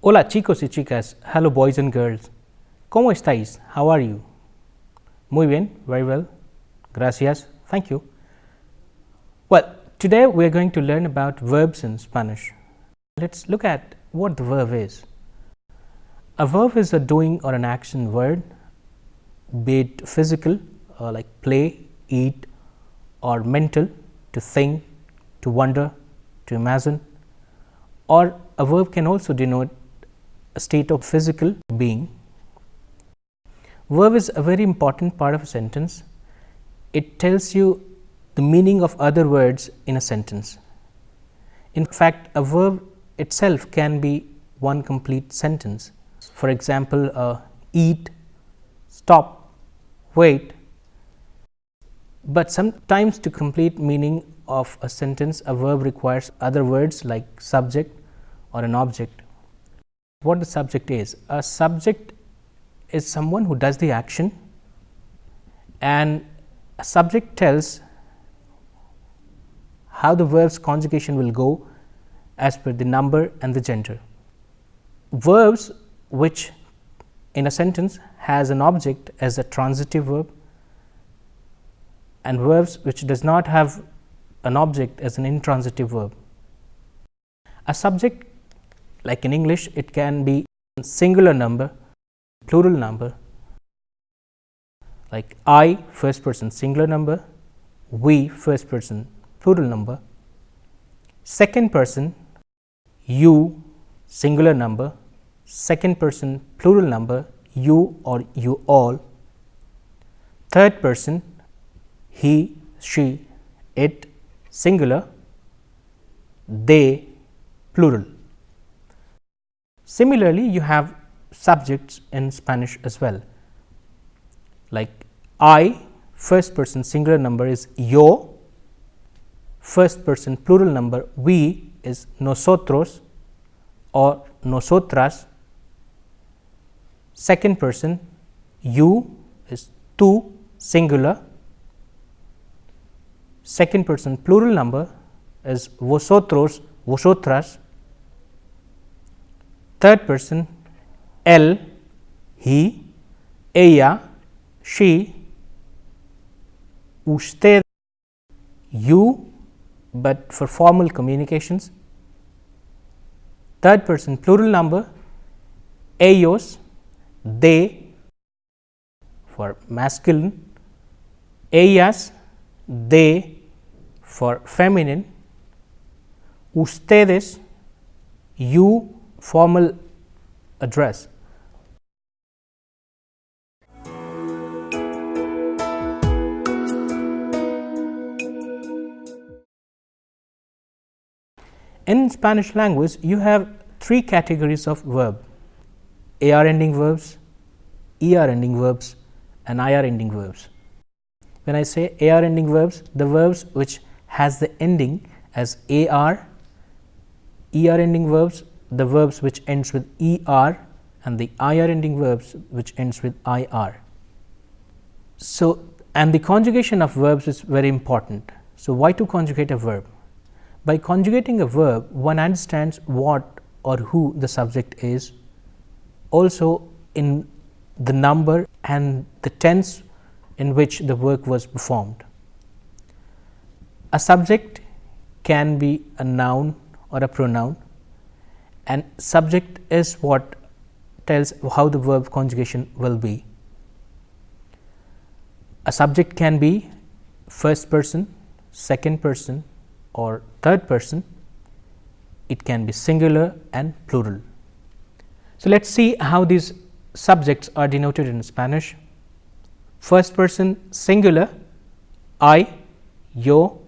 Hola chicos y chicas, hello boys and girls. ¿Cómo estáis? How are you? Muy bien, very well. Gracias, thank you. Well, today we are going to learn about verbs in Spanish. Let's look at what the verb is. A verb is a doing or an action word, be it physical like play, eat, or mental, to think, to wonder, to imagine, or a verb can also denote a state of physical being. Verb is a very important part of a sentence. It tells you the meaning of other words in a sentence. In fact, a verb itself can be one complete sentence. For example, eat, stop, wait. But sometimes to complete meaning of a sentence, a verb requires other words like subject or an object. What the subject is? A subject is someone who does the action, and a subject tells how the verb's conjugation will go as per the number and the gender. Verbs which in a sentence has an object as a transitive verb, and verbs which does not have an object as an intransitive verb. A subject, like in English, it can be singular number, plural number, like I first person singular number, we first person plural number, second person you singular number, second person plural number you or you all, third person he, she, it singular, they plural. Similarly, you have subjects in Spanish as well, like I first person singular number is yo, first person plural number we is nosotros or nosotras, second person you is tú singular, second person plural number is vosotros, vosotras, third person él, he, ella, she, usted, you, but for formal communications, third person plural number ellos, they for masculine, ellas, they for feminine, ustedes, you formal address. In Spanish language, you have three categories of verb: AR ending verbs, ER ending verbs, and IR ending verbs. When I say AR ending verbs, the verbs which has the ending as AR, ER ending verbs, the verbs which ends with ER, and the IR ending verbs which ends with IR. So, and the conjugation of verbs is very important. So, why to conjugate a verb? By conjugating a verb, one understands what or who the subject is, also in the number and the tense in which the work was performed. A subject can be a noun or a pronoun, and subject is what tells how the verb conjugation will be. A subject can be first person, second person, or third person. It can be singular and plural. So, let us see how these subjects are denoted in Spanish. First person singular I, yo,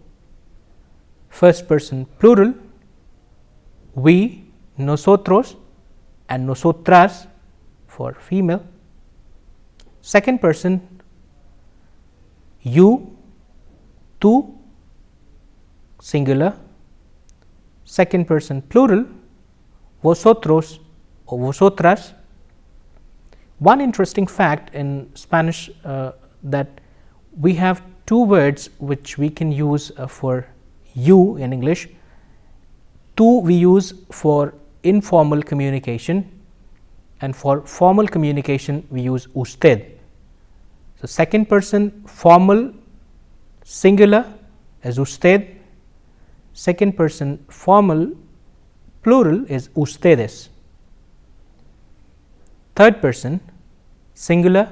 first person plural we, nosotros, and nosotras for female, second person you, tú singular, second person plural vosotros or vosotras. One interesting fact in Spanish that we have two words which we can use for you in English. Tú we use for informal communication, and for formal communication we use usted. So, second person formal singular is usted, second person formal plural is ustedes, third person singular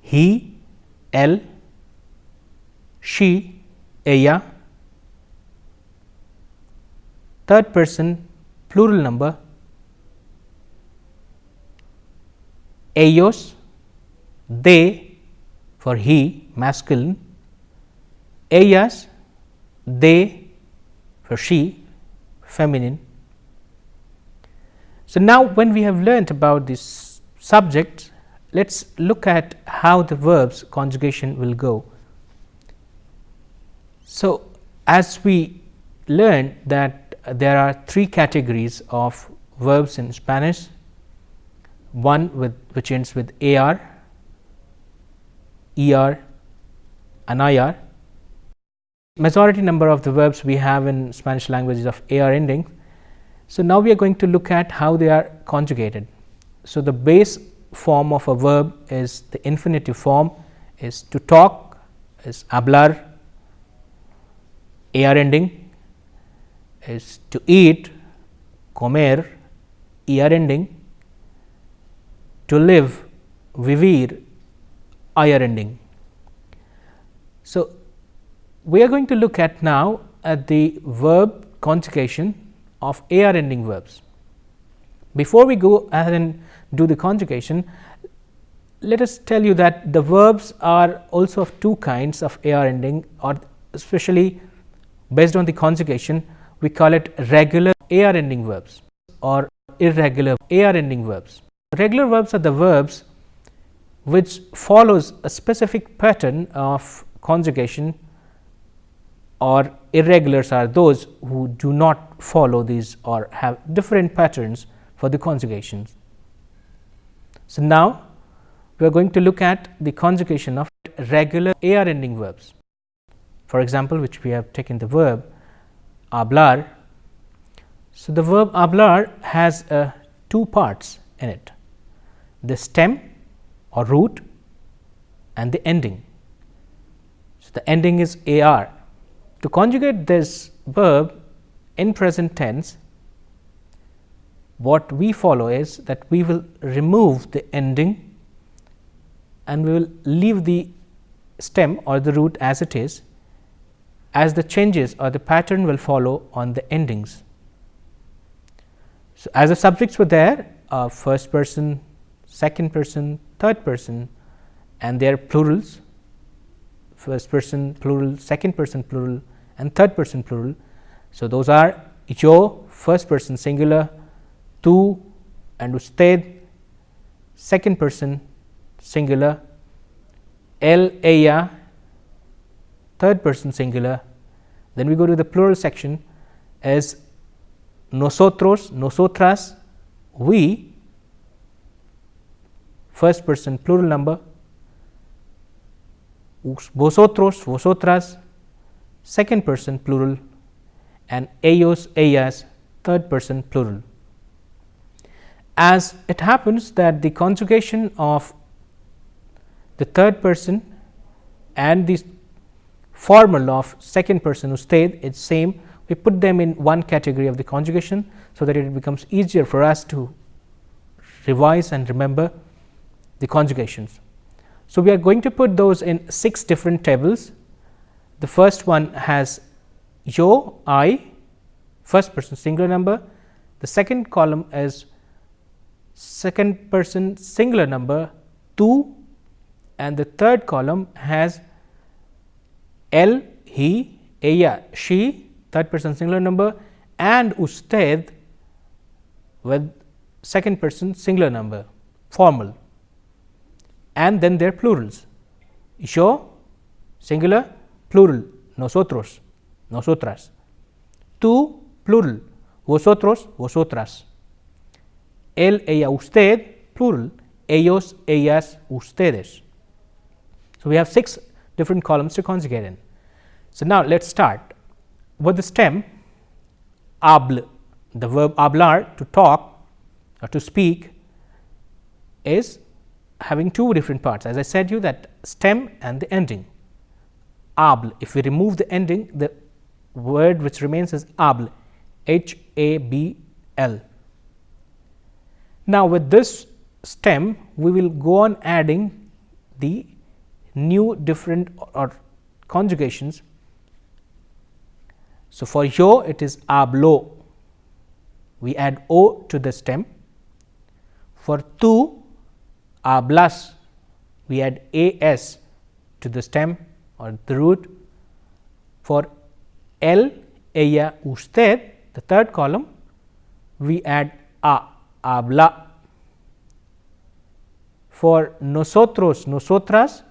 he, él, she, ella, third person plural number ellos, they for he masculine, ellas, they for she feminine. So, now when we have learnt about this subject, let us look at how the verbs conjugation will go. So, as we learned that there are three categories of verbs in Spanish, one which ends with AR, ER and IR. Majority number of the verbs we have in Spanish language is of AR ending. So, now we are going to look at how they are conjugated. So, the base form of a verb is the infinitive form is to talk is hablar, AR ending is to eat comer, ER ending, to live vivir, IR ending. So, we are going to look at now at the verb conjugation of AR ending verbs. Before we go ahead and do the conjugation, let us tell you that the verbs are also of two kinds of AR ending, or especially based on the conjugation we call it regular AR ending verbs or irregular AR ending verbs. Regular verbs are the verbs which follows a specific pattern of conjugation, or irregulars are those who do not follow these or have different patterns for the conjugations. So, now we are going to look at the conjugation of regular AR ending verbs. For example, which we have taken the verb hablar. So, the verb hablar has two parts in it, the stem or root and the ending. So, the ending is AR. To conjugate this verb in present tense, what we follow is that we will remove the ending and we will leave the stem or the root as it is, as the changes or the pattern will follow on the endings. So, as the subjects were there, first person, second person, third person, and their plurals, first person plural, second person plural and third person plural. So, those are yo first person singular, tú and usted second person singular, él, ella third person singular. Then we go to the plural section as nosotros, nosotras, we first person plural number, vosotros, vosotras second person plural, and ellos, ellas third person plural. As it happens that the conjugation of the third person and the formal of second person usted is same, we put them in one category of the conjugation, so that it becomes easier for us to revise and remember the conjugations. So, we are going to put those in 6 different tables. The first one has yo, I, first person singular number. The second column is second person singular number, tú, and the third column has él, he, ella, she, third person singular number, and usted with second person singular number, formal, and then their plurals, yo singular, plural, nosotros, nosotras, tú plural, vosotros, vosotras, él, ella, usted plural, ellos, ellas, ustedes. So, we have 6 different columns to conjugate in. So, now let us start with the stem hable. the verb hablar, to talk or to speak, is having two different parts. As I said you, that stem and the ending. Habl, if we remove the ending, the word which remains is habl, H-A-B-L. Now, with this stem, we will go on adding the new different or conjugations. So, for yo it is hablo, we add o to the stem. For tu, hablas, we add as to the stem or the root. For él, ella, usted, the third column, we add a, habla. For nosotros, nosotras,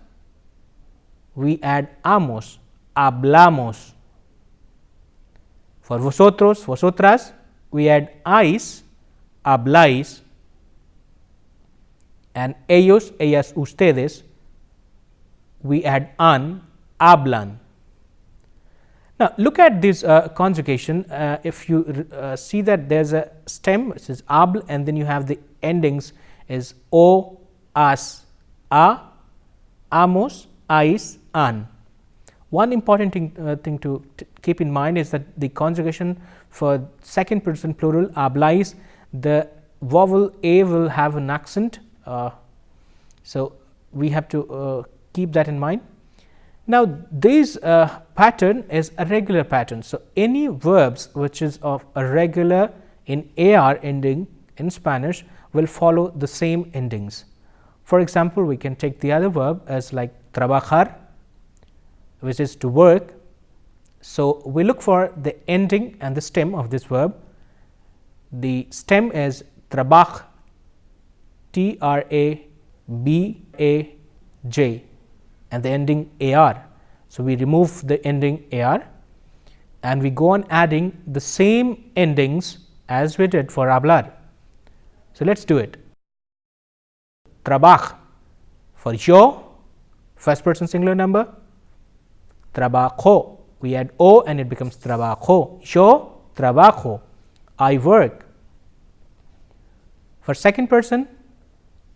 we add amos, hablamos. For vosotros, vosotras, we add ais, habláis. And ellos, ellas, ustedes, we add an, hablan. Now, look at this conjugation. If you see that there is a stem which is habl, and then you have the endings is o, as, a, amos, ais, an. One important thing to keep in mind is that the conjugation for second person plural hablais, the vowel a will have an accent. So, we have to keep that in mind. Now, this pattern is a regular pattern. So, any verbs which is of a regular in AR ending in Spanish will follow the same endings. For example, we can take the other verb as like trabajar, which is to work. So, we look for the ending and the stem of this verb. The stem is trabaj, T-R-A-B-A-J, and the ending AR. So, we remove the ending AR and we go on adding the same endings as we did for hablar. So, let us do it. Trabaj, for yo, first person singular number. Trabajo, we add o and it becomes trabajo. Yo trabajo, I work. For second person,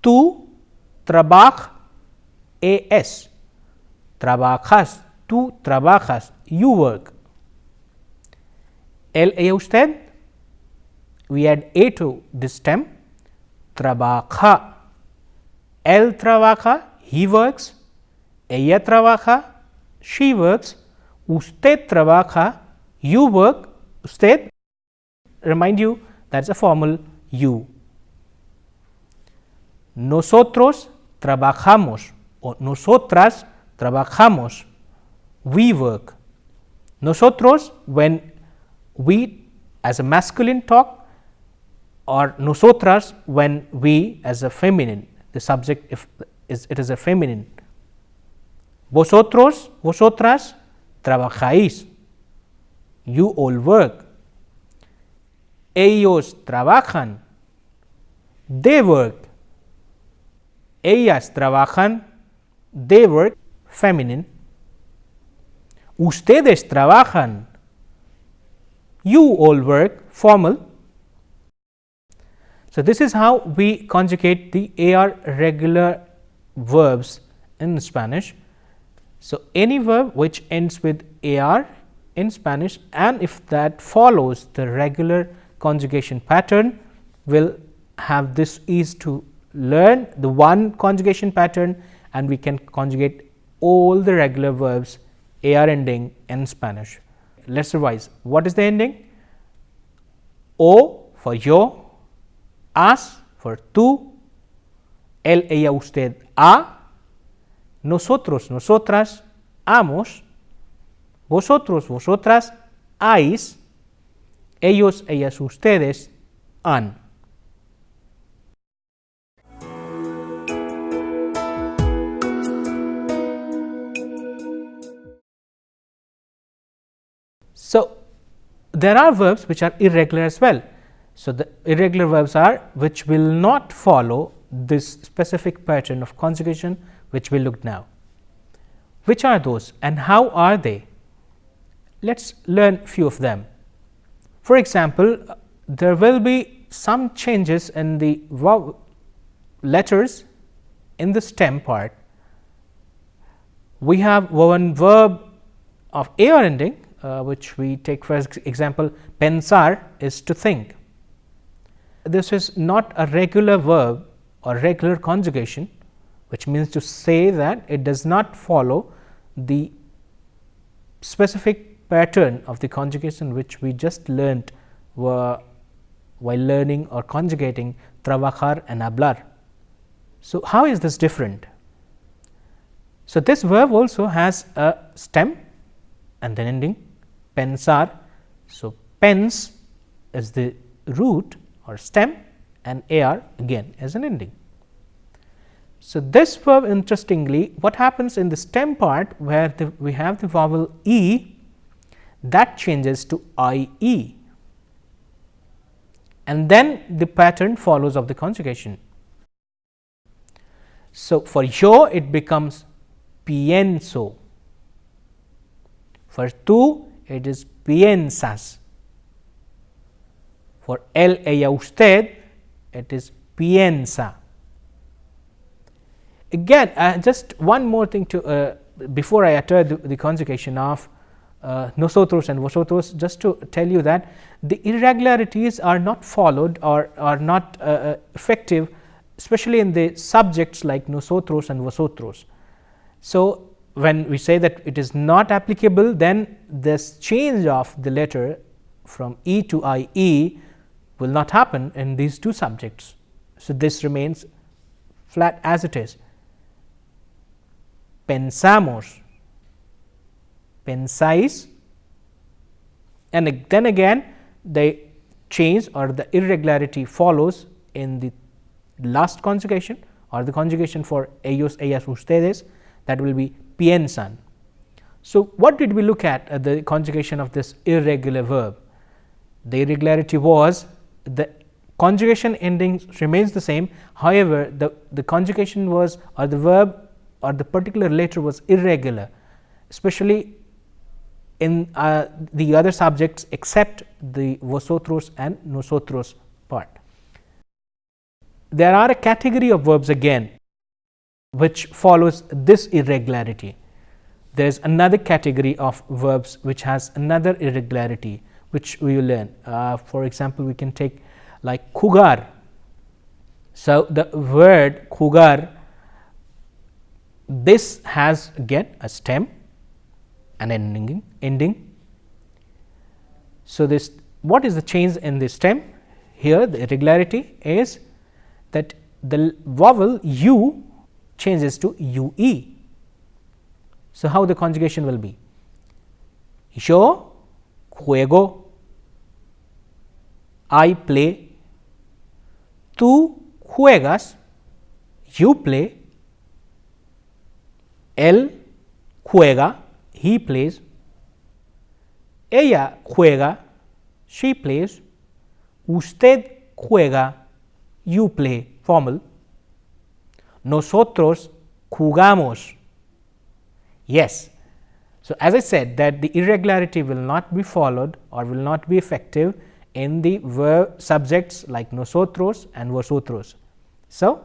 tú trabajas, trabajas, tú trabajas, you work. Él, ella, usted, we add a to this stem, trabaja. Él trabaja, he works. Ella trabaja, she works. Usted trabaja, you work. Usted, remind you, that is a formal you. Nosotros trabajamos o nosotras trabajamos, we work. Nosotros, when we as a masculine talk, or nosotras when we as a feminine, the subject if it is a feminine. Vosotros, vosotras trabajáis, you all work. Ellos trabajan, they work. Ellas trabajan, they work, feminine. Ustedes trabajan, you all work, formal. So, this is how we conjugate the AR regular verbs in Spanish. So, any verb which ends with AR in Spanish, and if that follows the regular conjugation pattern, will have this ease to learn the one conjugation pattern, and we can conjugate all the regular verbs AR ending in Spanish. Let us revise. What is the ending? O for yo, as for tú, él, ella, usted, a, nosotros, nosotras, amos, vosotros, vosotras, ais, ellos, ellas, ustedes, han. So, there are verbs which are irregular as well. So, the irregular verbs are which will not follow this specific pattern of conjugation which we looked now. Which are those and how are they? Let us learn few of them. For example, there will be some changes in the letters in the stem part. We have one verb of AR ending, which we take for example, pensar is to think. This is not a regular verb or regular conjugation, which means to say that it does not follow the specific pattern of the conjugation which we just learnt while learning or conjugating trabajar and hablar. So, how is this different? So, this verb also has a stem and then ending pensar. So, pens is the root or stem and ar again as an ending. So, this verb interestingly, what happens in the stem part where we have the vowel e, that changes to ie, and then the pattern follows of the conjugation. So, for yo it becomes pienso, for tú it is piensas, for él, ella, usted it is piensa. Again, just one more thing to before I utter the conjugation of nosotros and vosotros, just to tell you that the irregularities are not followed or are not effective, especially in the subjects like nosotros and vosotros. So, when we say that it is not applicable, then this change of the letter from e to ie will not happen in these two subjects. So, this remains flat as it is. Pensamos, pensáis, and then again the change or the irregularity follows in the last conjugation or the conjugation for ellos, ellas, ustedes, that will be piensan. So, what did we look at the conjugation of this irregular verb? The irregularity was the conjugation ending remains the same, however, the conjugation was or the verb or the particular letter was irregular, especially in the other subjects except the vosotros and nosotros part. There are a category of verbs again which follows this irregularity. There is another category of verbs which has another irregularity which we will learn. For example, we can take like jugar. So, the word jugar, this has again a stem and an ending. So, this what is the change in the stem? Here the irregularity is that the vowel u changes to ue. So, how the conjugation will be? Yo juego, I play, tú juegas, you play, él juega, he plays, ella juega, she plays, usted juega, you play, formal, nosotros jugamos. Yes. So, as I said that the irregularity will not be followed or will not be effective in the verb subjects like nosotros and vosotros. So,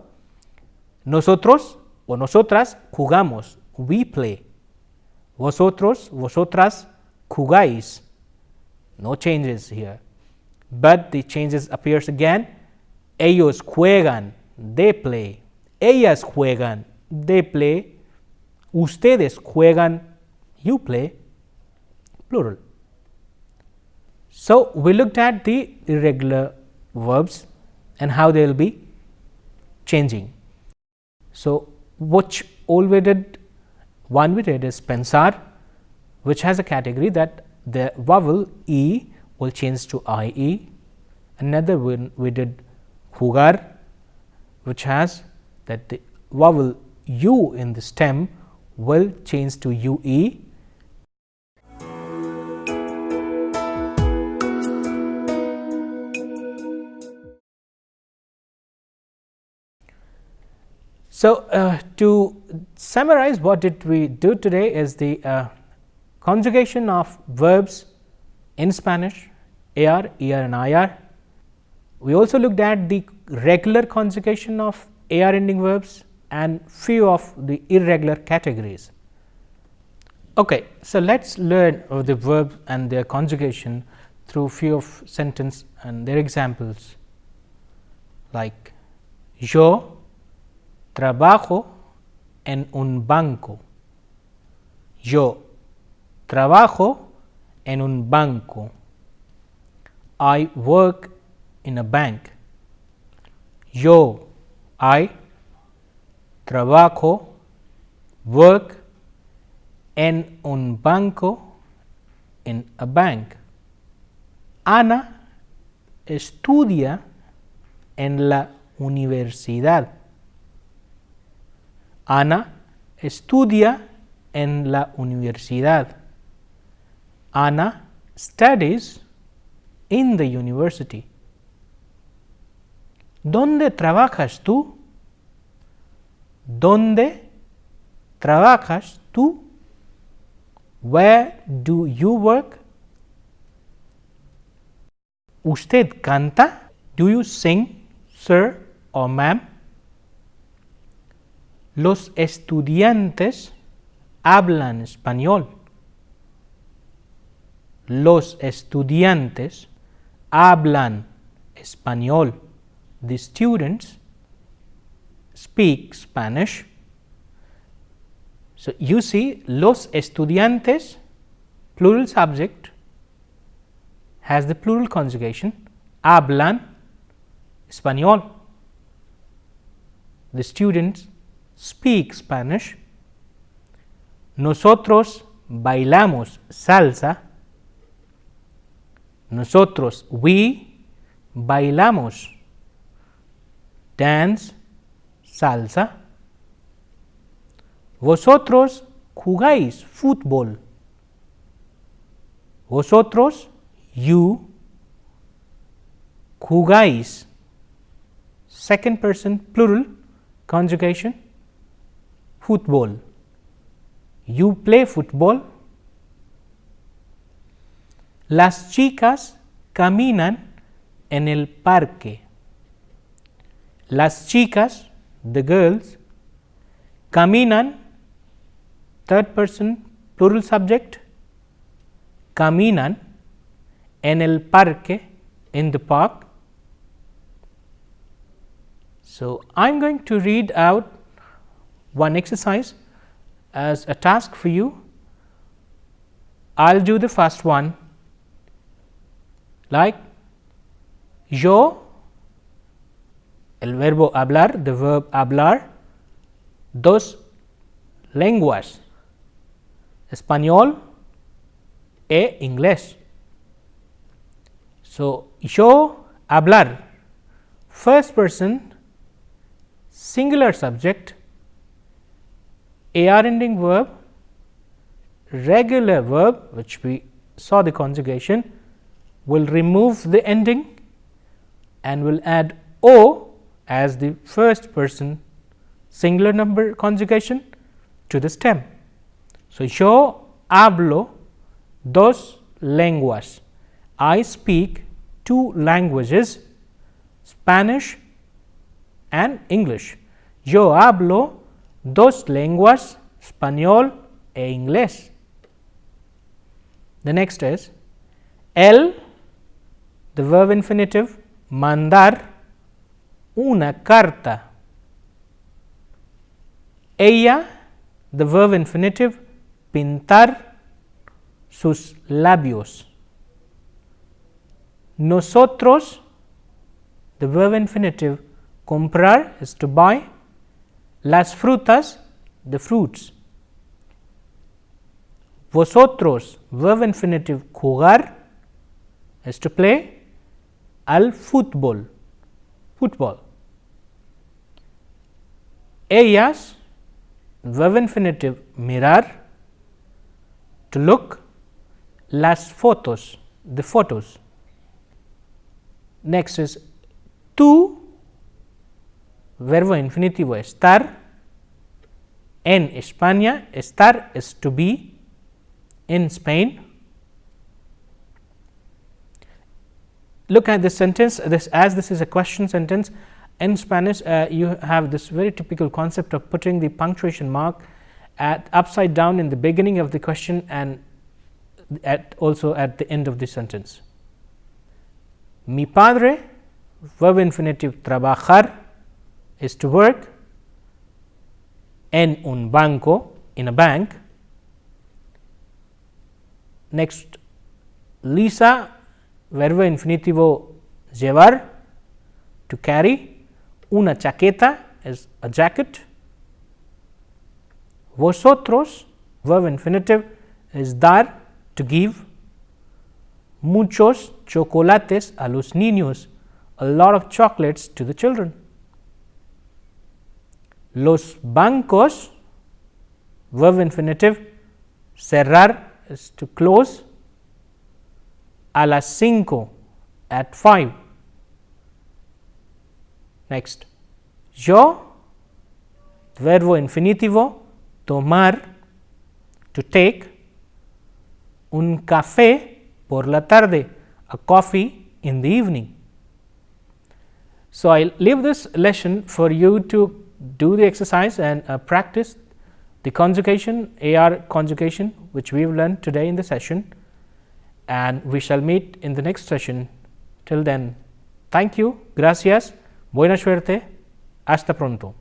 nosotros o nosotras jugamos, we play. Vosotros, vosotras jugáis, no changes here, but the changes appears again. Ellos juegan, they play. Ellas juegan, they play. Ustedes juegan, you play, plural. So, we looked at the irregular verbs and how they will be changing. So, which all we did, one we did is pensar, which has a category that the vowel e will change to ie. Another one we did jugar, which has that the vowel u in the stem will change to ue. So, to summarize what did we do today is the conjugation of verbs in Spanish, AR, ER and IR, We also looked at the regular conjugation of AR ending verbs and few of the irregular categories. Okay, so let us learn of the verbs and their conjugation through few of sentence and their examples, like yo trabajo en un banco. Yo trabajo en un banco. I work in a bank. Yo, I trabajo, work en un banco, in a bank. Ana estudia en la universidad. Ana estudia en la universidad. Ana studies in the university. ¿Dónde trabajas tú? ¿Dónde trabajas tú? Where do you work? ¿Usted canta? Do you sing, sir or ma'am? Los estudiantes hablan español. Los estudiantes hablan español. The students speak Spanish. So, you see, los estudiantes, plural subject, has the plural conjugation, hablan español. The students speak Spanish. Nosotros bailamos salsa. Nosotros, we, bailamos, dance, salsa. Vosotros jugáis fútbol. Vosotros, you, jugáis, second person plural conjugation, fútbol. You play football. Las chicas caminan en el parque. Las chicas, the girls, caminan, third person plural subject, caminan en el parque, in the park. So, I am going to read out one exercise as a task for you. I will do the first one, like yo, el verbo hablar, the verb hablar, dos lenguas, español e inglés. So, yo hablar, first person, singular subject, AR ending verb, regular verb, which we saw the conjugation, will remove the ending and will add O as the first person singular number conjugation to the stem. So, yo hablo dos lenguas. I speak two languages, Spanish and English. Yo hablo dos lenguas, español e inglés. The next is él, the verb infinitive, mandar una carta. Ella, the verb infinitive, pintar sus labios. Nosotros, the verb infinitive, comprar is to buy. Las frutas, the fruits. Vosotros, verb infinitive, jugar is to play. Al fútbol, football. Ellas, verb infinitive, mirar, to look. Las fotos, the photos. Next is tú, verbo infinitivo, estar. En España, estar is to be. In Spain. look at this sentence, as this is a question sentence. In Spanish, you have this very typical concept of putting the punctuation mark upside down in the beginning of the question and also at the end of the sentence. Mi padre, verb infinitive trabajar, is to work. En un banco, in a bank. Next, Lisa, verbo infinitivo llevar, to carry. Una chaqueta is a jacket. Vosotros, verb infinitive, is dar, to give. Muchos chocolates a los niños, a lot of chocolates to the children. Los bancos, verb infinitive, cerrar is to close. A las 5, at 5. Next, yo, verbo infinitivo, tomar, to take. Un café por la tarde, a coffee in the evening. So, I leave this lesson for you to do the exercise and practice the conjugation, AR conjugation, which we have learned today in the session, and we shall meet in the next session. Till then, thank you, gracias, buena suerte, hasta pronto.